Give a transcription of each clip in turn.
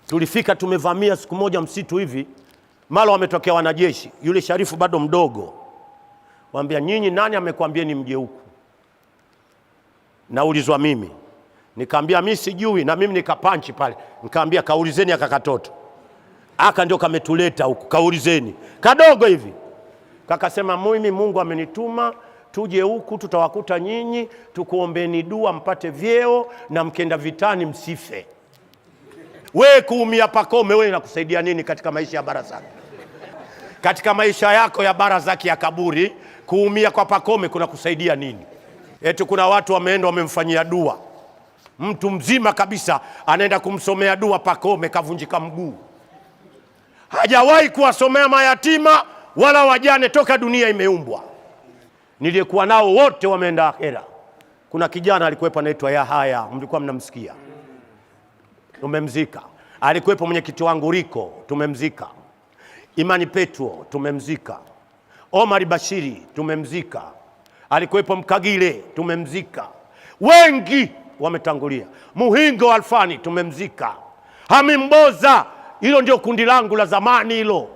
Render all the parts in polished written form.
Tulifika tumevamia siku moja msitu hivi, mara wametokea wanajeshi, yule Sharifu bado mdogo. Waambia, nyinyi nani amekwambia ni mje huku? Naulizwa mimi. Nikamwambia mimi sijui, na mimi nikapanchi pale. Nikamwambia kaulizeni aka katoto. Aka ndio kametuleta huku, kaulizeni. Kadogo hivi. Kakasema mimi Mungu amenituma tuje huku, tutawakuta nyinyi, tukuombeni dua mpate vyeo na mkenda vitani msife. Wewe kuumia Pakome, wewe inakusaidia nini katika maisha ya barazaki? Katika maisha yako ya barazaki ya kaburi, kuumia kwa Pakome kuna kusaidia nini? Eti kuna watu wameenda wamemfanyia dua. Mtu mzima kabisa anaenda kumsomea dua Pakome, kavunjika mguu. Hajawahi kuwasomea mayatima wala wajane toka dunia imeumbwa. Nilikuwa nao wote wameenda akhera. Kuna kijana alikuwepo anaitwa Yahaya, mlikuwa mnamsikia. Tumemzika. Alikuwepo mwenyekiti wangu Riko, tumemzika. Imani Petro, tumemzika. Omar Bashiri, tumemzika. Alikuwepo Mkagile, tumemzika. Wengi wametangulia. Muhingo Alfani, tumemzika. Hamimboza, hilo ndio kundi langu la zamani hilo.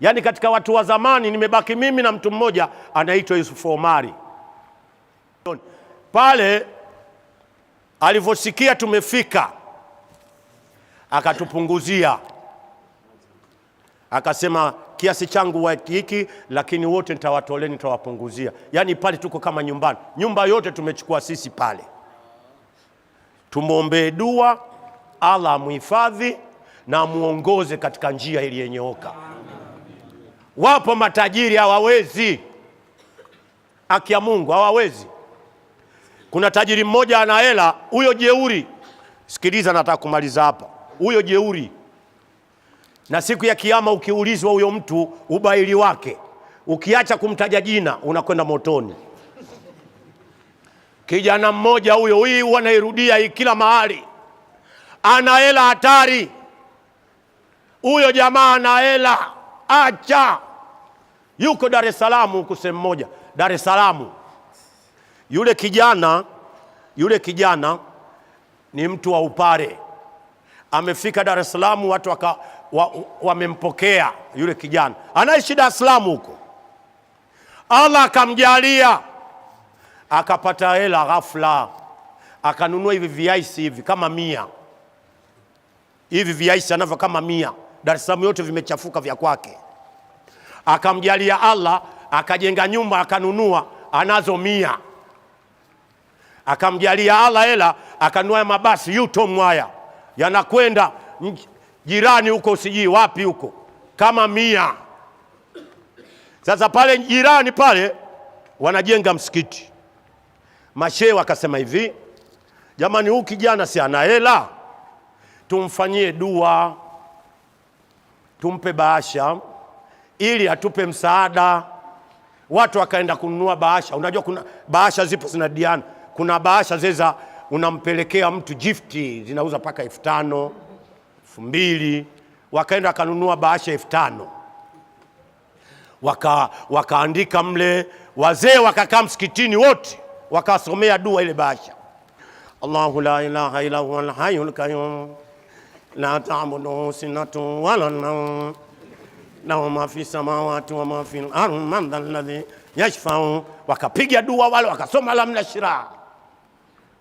Yaani katika watu wa zamani nimebaki mimi na mtu mmoja anaitwa Yusuf Omari. Pale alivyosikia tumefika, akatupunguzia. Akasema kiasi changu wa hiki, lakini wote nitawatoleni, nitawapunguzia. Yaani pale tuko kama nyumbani. Nyumba yote tumechukua sisi pale. Tumuombee dua, Allah muhifadhi na muongoze katika njia iliyonyooka. Wapo matajiri hawawezi. Haki ya Mungu hawawezi. Kuna tajiri mmoja ana hela, huyo jeuri. Sikiliza, nataka kumaliza hapa. Huyo jeuri. Na siku ya kiyama ukiulizwa huyo mtu ubaili wake, ukiacha kumtaja jina unakwenda motoni. Kijana mmoja huyo, hii wanairudia hii kila mahali. Ana hela hatari. Huyo jamaa ana hela. Acha. Yuko Dar es Salaam huko sehemu moja. Dar es Salaam. Yule kijana ni mtu wa Upare. Amefika Dar es Salaam, watu wamempokea yule kijana. Anaishi Dar es Salaam huko. Allah akamjalia. Akapata hela ghafla. Akanunua hivi viaisi hivi kama 100. Hivi viaisi anavyo kama 100. Dar es Salaam yote vimechafuka vya kwake. Akamjalia Allah, akajenga nyumba, akanunua, anazo 100. Akamjalia Allah hela, akanunua mabasi Yutom haya. Yanakwenda jirani huko sijui wapi huko. Kama 100. Sasa pale jirani pale wanajenga msikiti. Mashehe wakasema hivi, jamani huyu kijana si ana hela, tumfanyie dua, tumpe bahasha ili atupe msaada. Watu wakaenda kununua bahasha. Unajua kuna bahasha zipo zinadiana. Kuna bahasha zeza unampelekea mtu gifti, zinauza paka 5,000, 2,000. Wakaenda kanunua bahasha 5,000. Wakaandika mle, wazee wakakaa msikitini wote, wakasomea dua ile bahasha. Allahu la ilaha illa huwal hayyul qayyum la ta'buduhu sinatun wala nawm lahu ma fi samawati wa ma fil ardi man dhal ladhi yashfa'u. Wakapiga dua wale, wakasoma Alam Nashra.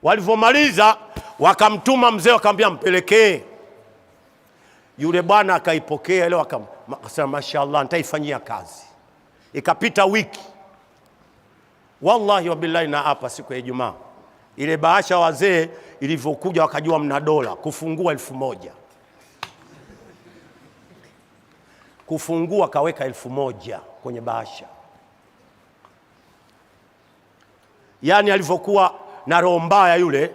Walivomaliza wakamtuma mzee, wakamwambia mpelekee. Yule bwana akaipokea ile, akasema mashaallah nitaifanyia kazi. Ikapita wiki. Wallahi wa billahi na hapa siku ya Ijumaa, ile bahasha wazee ilivyokuja wakajua mna dola, kufungua 1,000. Kufungua kaweka 1,000 kwenye bahasha. Yaani alivyokuwa na roho mbaya yule,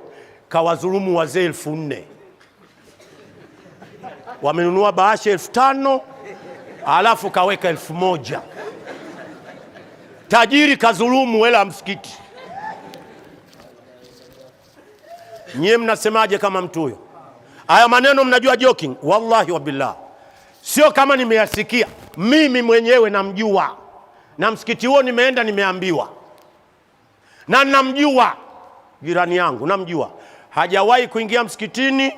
kawadhulumu wazee 4,000. Wamenunua bahasha 5,000, alafu kaweka 1,000. Tajiri kadhulumu hela msikiti. Nyie mnasemaje kama mtu huyo? Haya maneno mnajua joking? Wallahi wa billah. Sio kama nimeyasikia. Mimi mwenyewe namjua. Na msikiti huo nimeenda nimeambiwa. Na namjua jirani yangu, namjua. Hajawahi kuingia msikitini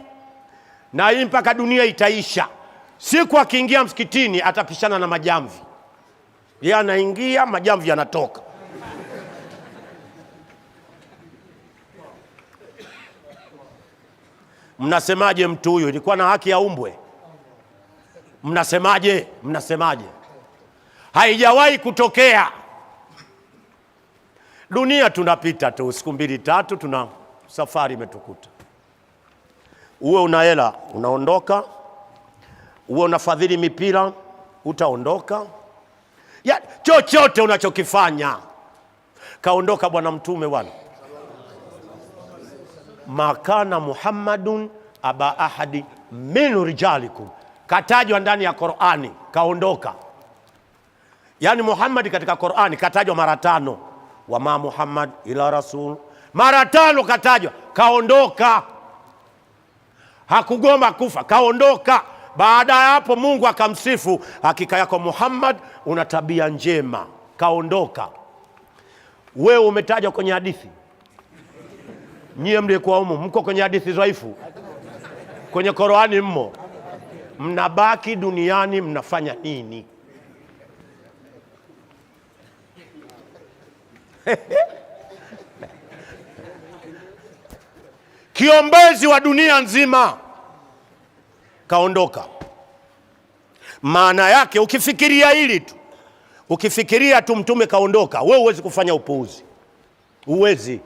na hii mpaka dunia itaisha. Siku akiingia msikitini atapishana na majamvi, yeye anaingia, majamvi yanatoka. Mnasemaje mtu huyu ilikuwa na haki ya umbwe? Mnasemaje? Haijawahi kutokea. Dunia tunapita tu, siku 2-3 tuna safari imetukuta. Uwe una hela unaondoka, uwe unafadhili mipira utaondoka, ya chochote unachokifanya. Kaondoka bwana mtume bwana, makana Muhammadun aba ahadi min rijalikum, katajwa ndani ya Qur'ani, kaondoka. Yani Muhammad katika Qur'ani katajwa mara 5, wama Muhammad ila rasul, mara 5 katajwa, kaondoka. Hakugoma kufa, kaondoka. Baada ya hapo Mungu akamsifu, hakika yako Muhammad una tabia njema, kaondoka. Wewe umetajwa kwenye hadithi? Nyie mlikuwa humo, mko kwenye hadithi dhaifu? Kwenye Qur'ani mmo? Mnabaki duniani mnafanya nini? Kiombezi wa dunia nzima kaondoka. Maana yake ukifikiria hili tu, ukifikiria tu mtume kaondoka, wewe huwezi kufanya upuuzi, huwezi.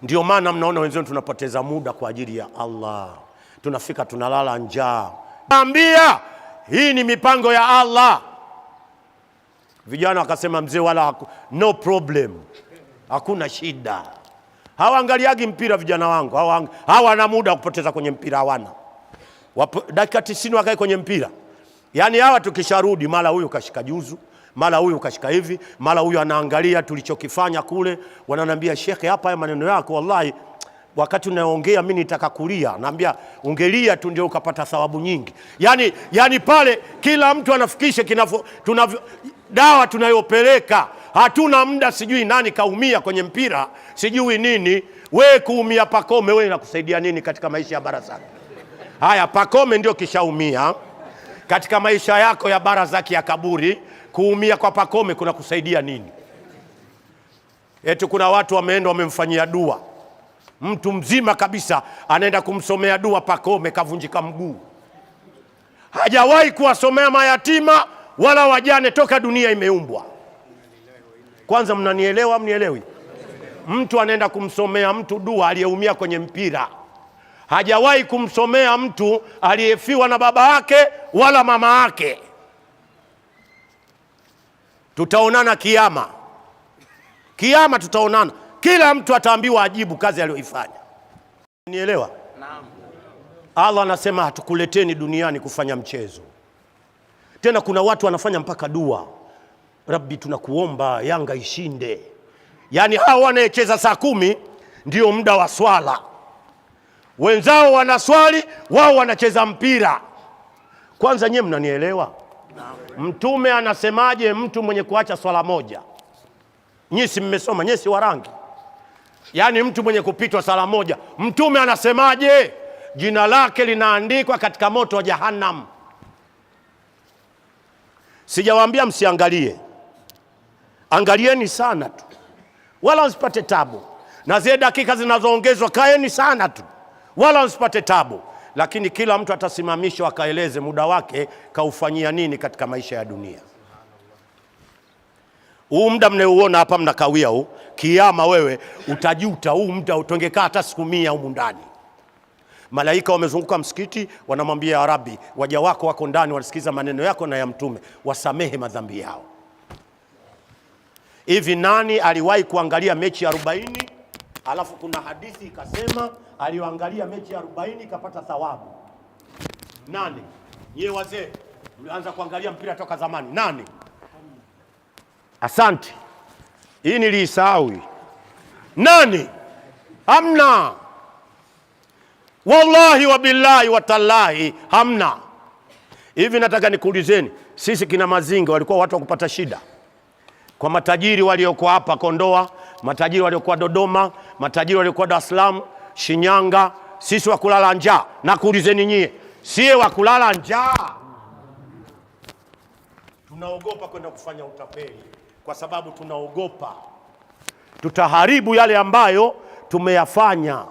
Ndio maana mnaona wenzenu tunapoteza muda kwa ajili ya Allah, tunafika tunalala njaa. Naambia hii ni mipango ya Allah. Vijana wakasema mzee, wala no problem, hakuna shida. Hawaangaliagi mpira vijana wangu, hawana muda kupoteza kwenye mpira, hawana. Dakika 90 wakae kwenye mpira. Yani hawa tukisharudi, mara huyu kashika juzu, mara huyu kashika hivi, mara huyu anaangalia tulichokifanya kule. Wananiambia shekhe, hapa maneno yako wallahi wakati unaongea mimi nitaka kulia. Naambia ungelia tu ndio ukapata thawabu nyingi. Yani pale kila mtu anafikisha tunavyo dawa tunayopeleka. Hatuna muda, sijui nani kaumia kwenye mpira, sijui nini. We kuumia Pakome, we inakusaidia nini katika maisha ya barazaki? Haya, Pakome ndio kishaumia katika maisha yako ya barazaki ya kaburi. Kuumia kwa Pakome kuna kusaidia nini? Eti kuna watu wameenda wamemfanyia dua, mtu mzima kabisa anaenda kumsomea dua Pakome, kavunjika mguu. Hajawahi kuwasomea mayatima wala wajane toka dunia imeumbwa. Kwanza mnanielewa, mnielewi? Mtu anaenda kumsomea mtu dua aliyeumia kwenye mpira. Hajawahi kumsomea mtu aliyefiwa na baba yake wala mama yake. Tutaonana kiyama. Kiyama tutaonana. Kila mtu ataambiwa ajibu kazi aliyoifanya. Nielewa? Naam. Allah anasema hatukuleteni duniani kufanya mchezo. Tena kuna watu wanafanya mpaka dua, Rabbi tunakuomba Yanga ishinde. Yani hao wanayecheza saa 10 ndio muda wa swala. Wenzao wanaswali, wao wanacheza mpira. Kwanza nyie mnanielewa? Mtume anasemaje mtu mwenye kuacha swala moja? Nyie si mmesoma, nyie si warangi. Yani mtu mwenye kupitwa sala moja, Mtume anasemaje? Jina lake linaandikwa katika moto wa Jahannam. Sijawaambia msiangalie. Angalieni sana tu, wala msipate tabu. Na zile dakika zinazoongezwa kaeni sana tu, wala msipate tabu. Lakini kila mtu atasimamishwa akaeleze muda wake kaufanyia nini katika maisha ya dunia. Huu muda mnauona hapa mnakawia huu, kiyama wewe utajuta huu muda utongekaa hata siku 100 humu ndani. Malaika wamezunguka msikiti wanamwambia ya Rabbi, waja wako wako ndani wanasikiza maneno yako na ya Mtume, wasamehe madhambi yao. Hivi nani aliwahi kuangalia mechi ya 40 alafu kuna hadithi ikasema aliyoangalia mechi ya 40 ikapata thawabu? Nani? Nyie wazee mlianza kuangalia mpira toka zamani, nani? Asante. Hii nilisahau. Nani? Hamna. Wallahi wa billahi wa tallahi hamna. Hivi nataka nikuulizeni, sisi kina Mazinga walikuwa watu wa kupata shida? Kwa matajiri waliokuwa hapa Kondoa, matajiri waliokuwa Dodoma, matajiri waliokuwa Dar es Salaam, Shinyanga, sisi wa kulala njaa. Na kuulizeni nyie, siye wa kulala njaa? Tunaogopa kwenda kufanya utapeli kwa sababu tunaogopa tutaharibu yale ambayo tumeyafanya.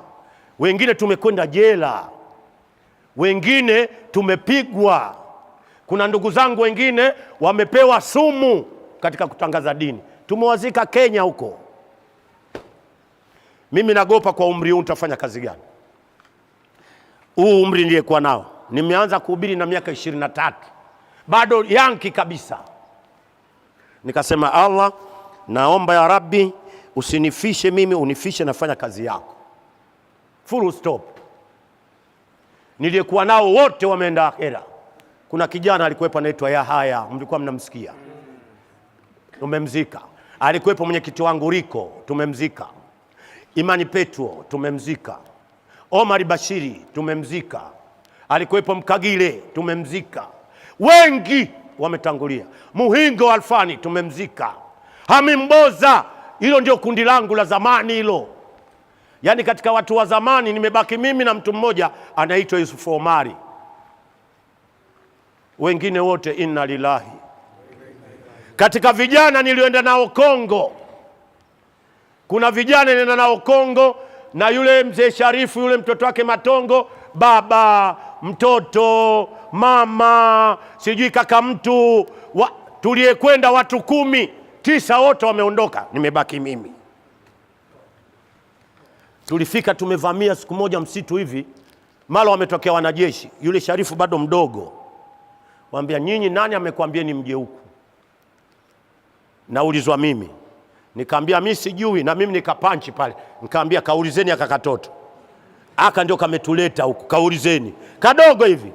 Wengine tumekwenda jela, wengine tumepigwa. Kuna ndugu zangu wengine wamepewa sumu katika kutangaza dini, tumewazika Kenya huko. Mimi nagopa kwa umri huu nitafanya kazi gani? Huu umri niliyekuwa nao, nimeanza kuhubiri na miaka 23, bado yanki kabisa. Nikasema, Allah, naomba ya Rabbi usinifishe mimi, unifishe nafanya kazi yako. Full stop. Niliyekuwa nao wote wameenda akhera. Kuna kijana alikuwepo anaitwa Yahaya, mlikuwa mnamsikia, tumemzika. Alikuwepo mwenyekiti wangu Riko, tumemzika. Imani Petro, tumemzika. Omar Bashiri, tumemzika. Alikuwepo Mkagile, tumemzika. Wengi wametangulia. Muhingo Alfani, tumemzika. Hamimboza, hilo ndio kundi langu la zamani hilo. Yaani katika watu wa zamani nimebaki mimi na mtu mmoja anaitwa Yusuf Omari. Wengine wote inna lillahi. Katika vijana nilioenda nao Kongo, kuna vijana nilienda nao Kongo na yule mzee Sharifu, yule mtoto wake Matongo, baba, mtoto, mama, sijui kaka mtu, tuliyekwenda watu 10, 9 wote wameondoka, nimebaki mimi. Tulifika tumevamia siku moja msitu hivi, mara wametokea wanajeshi, yule Sharifu bado mdogo. Waambia, nyinyi nani amekwambieni mje huku? Naulizwa mimi. Nikaambia mimi sijui, na mimi nikapanchi pale. Nikaambia kaulizeni aka katoto. Aka ndio kametuleta huku, kaulizeni. Kadogo hivi.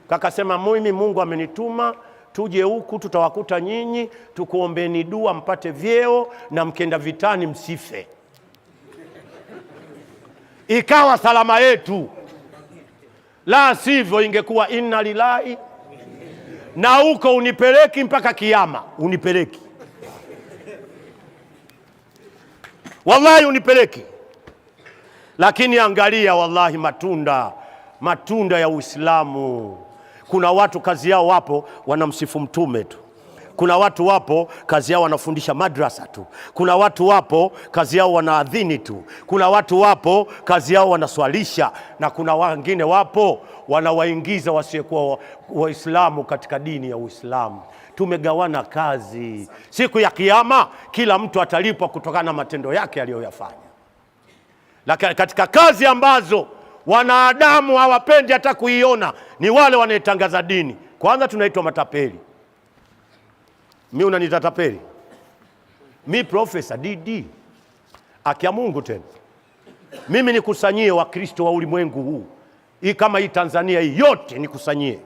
Kakasema, mimi Mungu amenituma tuje huku, tutawakuta nyinyi, tukuombeni dua mpate vyeo na mkenda vitani msife. Ikawa salama yetu. La sivyo ingekuwa inna lillahi. Na huko unipeleki mpaka kiyama, unipeleki. Wallahi unipeleki. Lakini angalia wallahi matunda ya Uislamu. Kuna watu kazi yao wapo wanamsifu mtume tu. Kuna watu wapo kazi yao wanafundisha madrasa tu. Kuna watu wapo kazi yao wanaadhini tu. Kuna watu wapo kazi yao wanaswalisha, na kuna wengine wapo wanawaingiza wasiokuwa Waislamu katika dini ya Uislamu. Tumegawana kazi. Siku ya kiyama kila mtu atalipwa kutokana na matendo yake aliyoyafanya. Lakini katika kazi ambazo wanadamu hawapendi hata kuiona ni wale wanaetangaza dini. Kwanza tunaitwa matapeli. Mimi unaniita tapeli? Mimi Profesa DD. Akia Mungu tena. Mimi nikusanyie Wakristo wa ulimwengu huu. Hii kama hii Tanzania hii yote nikusanyie.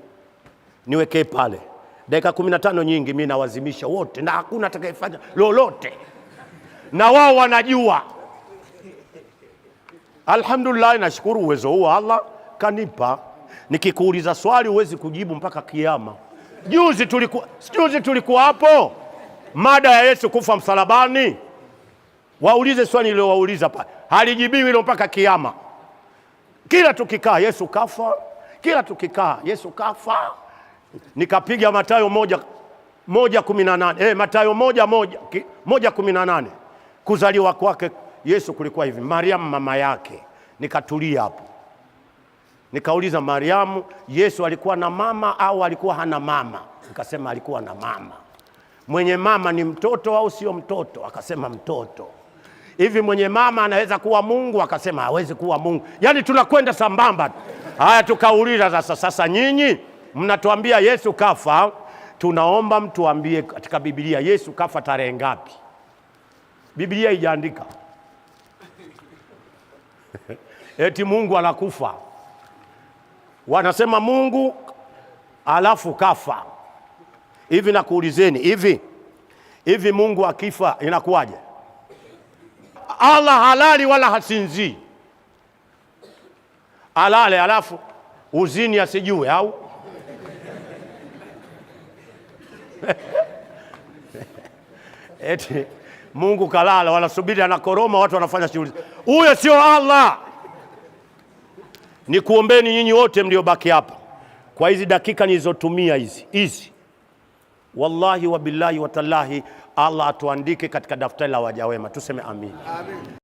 Niwekee pale. Dakika 15 nyingi mimi nawazimisha wote na hakuna atakayefanya lolote. Na wao wanajua. Alhamdulillah, nashukuru uwezo huu Allah kanipa. Nikikuuliza swali huwezi kujibu mpaka kiyama. Juzi tulikuwa hapo mada ya Yesu kufa msalabani. Waulize swali ile wauliza pale. Halijibiwi ile mpaka kiyama. Kila tukikaa Yesu kafa, kila tukikaa Yesu kafa. Nikapiga Mathayo 1:18. Mathayo 1:18. Kuzaliwa kwake Yesu kulikuwa hivi. Mariamu mama yake. Nikatulia hapo. Nikauliza, Mariamu, Yesu alikuwa na mama au alikuwa hana mama? Nikasema alikuwa na mama. Mwenye mama ni mtoto au sio mtoto? Akasema mtoto. Hivi mwenye mama anaweza kuwa Mungu? Akasema hawezi kuwa Mungu. Yaani tunakwenda sambamba. Haya, tukauliza sasa nyinyi mnatuambia Yesu kafa, tunaomba mtuambie katika Biblia Yesu kafa tarehe ngapi? Biblia haijaandika. Eti Mungu anakufa. Wanasema Mungu alafu kafa. Hivi nakuulizeni, hivi Mungu akifa inakuwaje? Allah halali wala hasinzi. Alale alafu uzini asijue au? Eti Mungu kalala, wanasubiri anakoroma, watu wanafanya shughuli. Huyo sio Allah. Nikuombeni nyinyi wote mliobaki hapa kwa hizi dakika nilizotumia hizi, wallahi wa billahi wa tallahi, Allah atuandike katika daftari la waja wema. Tuseme amin. Amin.